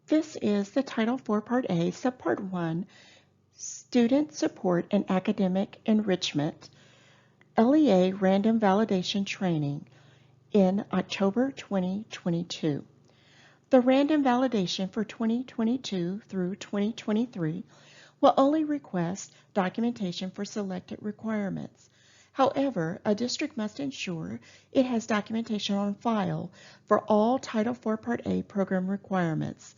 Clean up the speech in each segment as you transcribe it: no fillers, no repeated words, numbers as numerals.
This is the Title IV Part A, Subpart 1, Student Support and Academic Enrichment, LEA Random Validation Training in October 2022. The random validation for 2022 through 2023 will only request documentation for selected requirements. However, a district must ensure it has documentation on file for all Title IV Part A program requirements.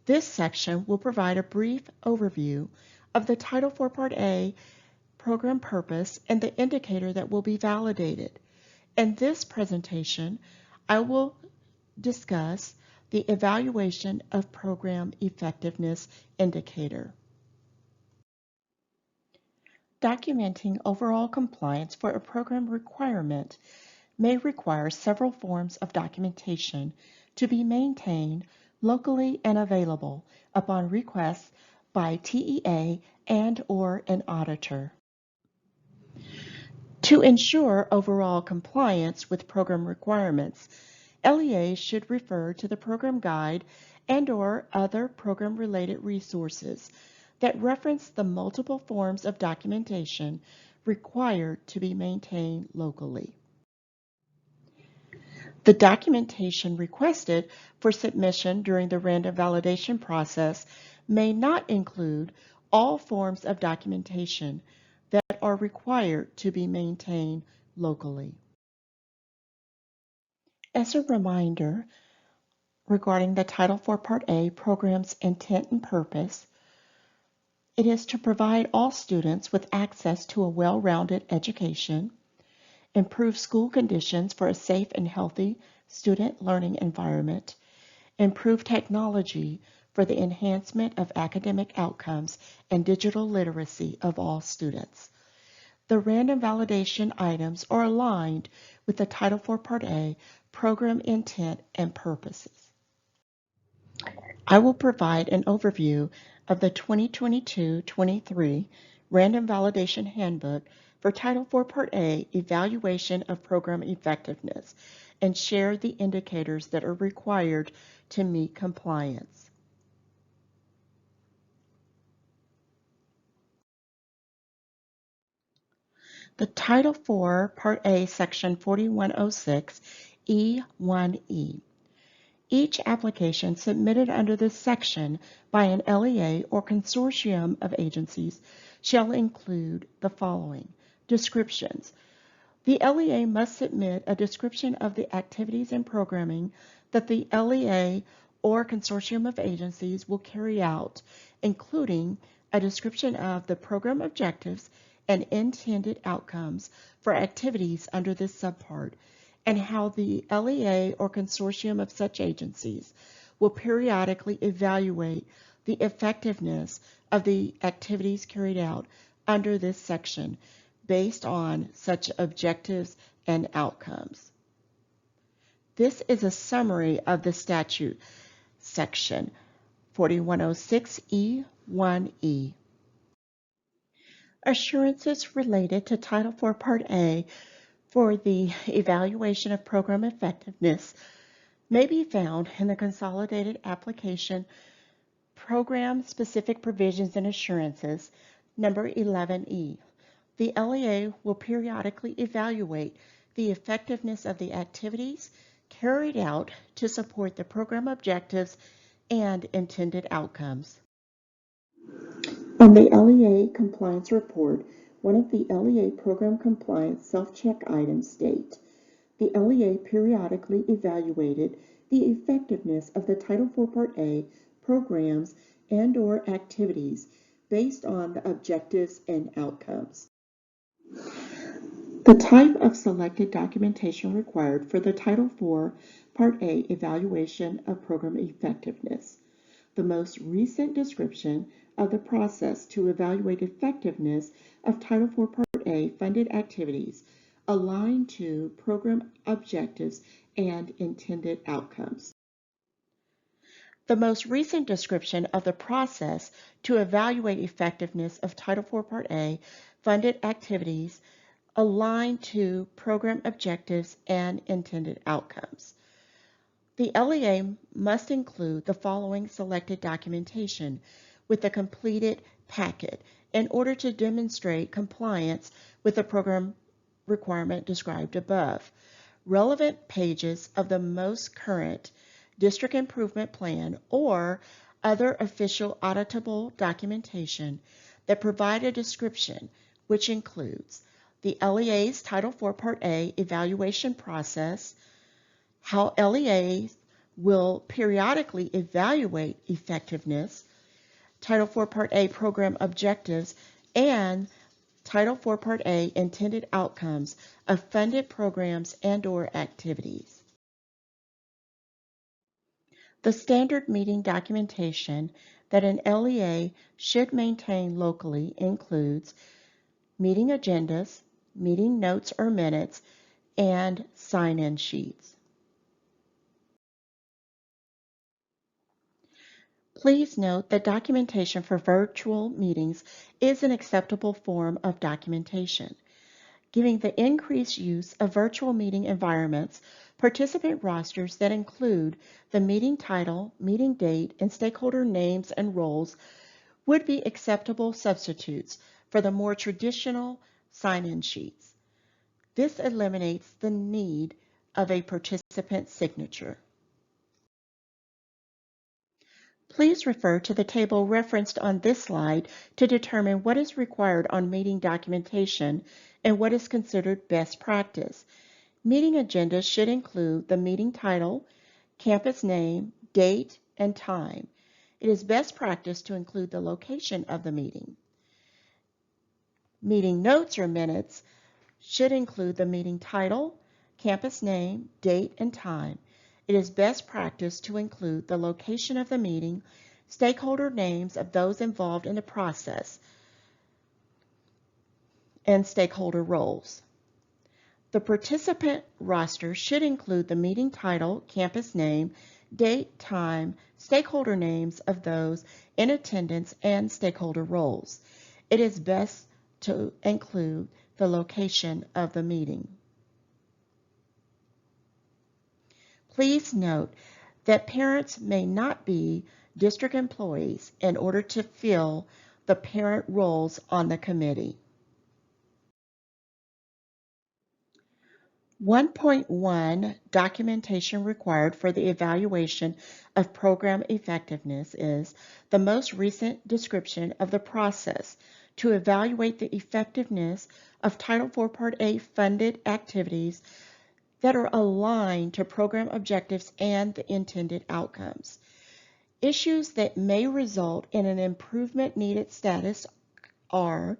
This section will provide a brief overview of the Title IV Part A program purpose and the indicator that will be validated. In this presentation, I will discuss the evaluation of program effectiveness indicator. Documenting overall compliance for a program requirement may require several forms of documentation to be maintained locally and available upon request by TEA and/or an auditor. To ensure overall compliance with program requirements, LEAs should refer to the program guide and/or other program-related resources that reference the multiple forms of documentation required to be maintained locally. The documentation requested for submission during the random validation process may not include all forms of documentation that are required to be maintained locally. As a reminder regarding the Title IV Part A program's intent and purpose, it is to provide all students with access to a well-rounded education, improve school conditions for a safe and healthy student learning environment, improve technology for the enhancement of academic outcomes and digital literacy of all students. The random validation items are aligned with the Title IV Part A program intent and purposes. I will provide an overview of the 2022-23 Random Validation Handbook for Title IV Part A Evaluation of Program Effectiveness and share the indicators that are required to meet compliance. The Title IV Part A Section 4106 E1E. Each application submitted under this section by an LEA or consortium of agencies shall include the following. Descriptions. The LEA must submit a description of the activities and programming that the LEA or consortium of agencies will carry out, including a description of the program objectives and intended outcomes for activities under this subpart, and how the LEA or consortium of such agencies will periodically evaluate the effectiveness of the activities carried out under this section based on such objectives and outcomes. This is a summary of the statute, section 4106E1E. Assurances related to Title IV Part A for the evaluation of program effectiveness may be found in the Consolidated Application Program-Specific Provisions and Assurances, number 11E. The LEA will periodically evaluate the effectiveness of the activities carried out to support the program objectives and intended outcomes. On the LEA Compliance Report, one of the LEA Program Compliance Self-Check items state, the LEA periodically evaluated the effectiveness of the Title IV Part A programs and/or activities based on the objectives and outcomes. The type of selected documentation required for the Title IV Part A evaluation of program effectiveness. The most recent description of the process to evaluate effectiveness of Title IV Part A funded activities aligned to program objectives and intended outcomes. The most recent description of the process to evaluate effectiveness of Title IV Part A funded activities aligned to program objectives and intended outcomes. The LEA must include the following selected documentation with the completed packet in order to demonstrate compliance with the program requirement described above. Relevant pages of the most current district improvement plan or other official auditable documentation that provide a description, which includes the LEA's Title IV Part A evaluation process, how LEAs will periodically evaluate effectiveness, Title IV Part A program objectives, and Title IV Part A intended outcomes of funded programs and/or activities. The standard meeting documentation that an LEA should maintain locally includes meeting agendas, meeting notes or minutes, and sign-in sheets. Please note that documentation for virtual meetings is an acceptable form of documentation. Giving the increased use of virtual meeting environments, participant rosters that include the meeting title, meeting date, and stakeholder names and roles would be acceptable substitutes for the more traditional sign-in sheets. This eliminates the need of a participant signature. Please refer to the table referenced on this slide to determine what is required on meeting documentation and what is considered best practice. Meeting agendas should include the meeting title, campus name, date, and time. It is best practice to include the location of the meeting. Meeting notes or minutes should include the meeting title, campus name, date, and time. It is best practice to include the location of the meeting, stakeholder names of those involved in the process, and stakeholder roles. The participant roster should include the meeting title, campus name, date, time, stakeholder names of those in attendance, and stakeholder roles. It is best to include the location of the meeting. Please note that parents may not be district employees in order to fill the parent roles on the committee. 1.1 documentation required for the evaluation of program effectiveness is the most recent description of the process to evaluate the effectiveness of Title IV Part A funded activities that are aligned to program objectives and the intended outcomes. Issues that may result in an improvement needed status are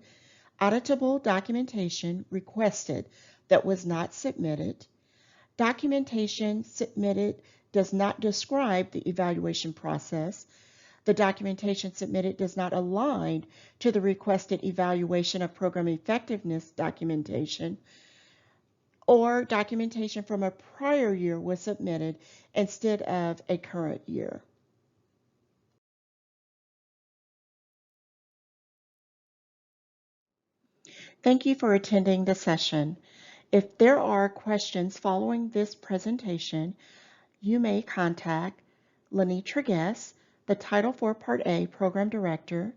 auditable documentation requested that was not submitted, documentation submitted does not describe the evaluation process, the documentation submitted does not align to the requested evaluation of program effectiveness documentation, or documentation from a prior year was submitted instead of a current year. Thank you for attending the session. If there are questions following this presentation, you may contact Lenitra Guess, the Title IV Part A Program Director,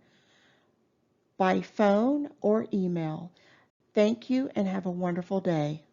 by phone or email. Thank you and have a wonderful day.